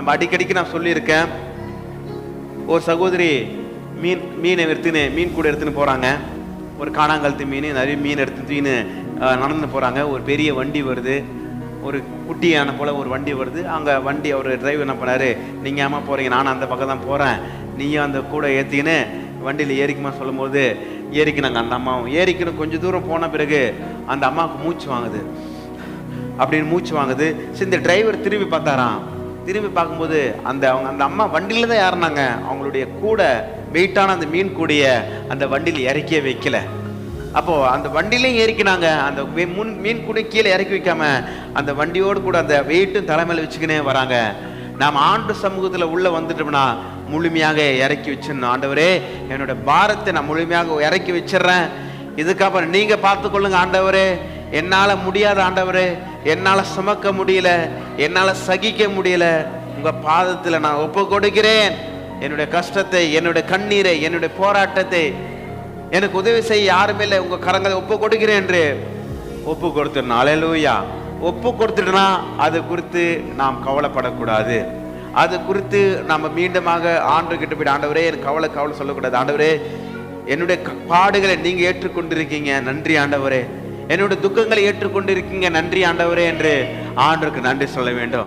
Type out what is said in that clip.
நம்ம அடிக்கடிக்கு நான் சொல்லியிருக்கேன், ஒரு சகோதரி மீனை மீன் கூட எடுத்துன்னு போறாங்க. ஒரு காணாங்கழுத்து மீன், நிறைய மீன் எடுத்துன்னு நடந்து போறாங்க. ஒரு பெரிய வண்டி வருது, ஒரு குட்டியான போல ஒரு வண்டி வருது. அங்க வண்டி அவர் டிரைவர் என்ன பண்ணாரு, நீங்க ஏமா போறீங்க, நானும் அந்த பக்கம் தான் போறேன், நீயும் அந்த கூட ஏத்தின்னு வண்டியில ஏறிக்குமா சொல்லும் போது ஏறிக்கினாங்க. அந்த அம்மாவும் ஏறிக்கணும். கொஞ்சம் தூரம் போன பிறகு அந்த அம்மாவுக்கு மூச்சு வாங்குது. அப்படின்னு மூச்சு வாங்குது. சரி, இந்த டிரைவர் திரும்பி பார்த்தாராம். திரும்பி பார்க்கும்போது அந்த அம்மா வண்டியில தான் ஏறினாங்க. அவங்களுடைய கூட வெயிட்டான அந்த மீன் கூடைய அந்த வண்டியில் இறக்கியே வைக்கல. அப்போ அந்த வண்டியிலையும் ஏறிக்கினாங்க. அந்த மீன் கூட கீழே இறக்கி வைக்காம அந்த வண்டியோடு கூட அந்த வெயிட்டும் தலைமையில வச்சுக்கினே வராங்க. நாம் ஆண்டு சமூகத்துல உள்ள வந்துட்டோம்னா முழுமையாக இறக்கி வச்சிடணும். ஆண்டவரே, என்னோட பாரத்தை நான் முழுமையாக இறக்கி வச்சிடறேன், இதுக்கப்புறம் நீங்க பார்த்துக்கொள்ளுங்க ஆண்டவரே, என்னால முடியாத ஆண்டவரே, என்னால சுமக்க முடியல, என்னால சகிக்க முடியல, உங்க பாதத்துல நான் ஒப்பு கொடுக்கிறேன். என்னுடைய கஷ்டத்தை, என்னுடைய கண்ணீரை, என்னுடைய போராட்டத்தை, எனக்கு உதவி செய்ய யாருமே இல்லை, உங்க கரங்களை ஒப்பு கொடுக்கிறேன் என்று ஒப்பு கொடுத்துடணும். அல்லேலூயா. ஒப்பு கொடுத்துட்டோம்னா அது குறித்து நாம் கவலைப்படக்கூடாது. அது குறித்து நம்ம மீண்டுமாக ஆண்டு கிட்ட போயிட்டு, ஆண்டவரே எனக்கு கவலை சொல்லக்கூடாது. ஆண்டவரே, என்னுடைய பாடுகளை நீங்க ஏற்றுக்கொண்டிருக்கீங்க, நன்றி ஆண்டவரே. என்னுடைய துக்கங்களை ஏற்றுக்கொண்டிருக்கீங்க, நன்றி ஆண்டவரே என்று ஆண்டவருக்கு நன்றி சொல்ல வேண்டும்.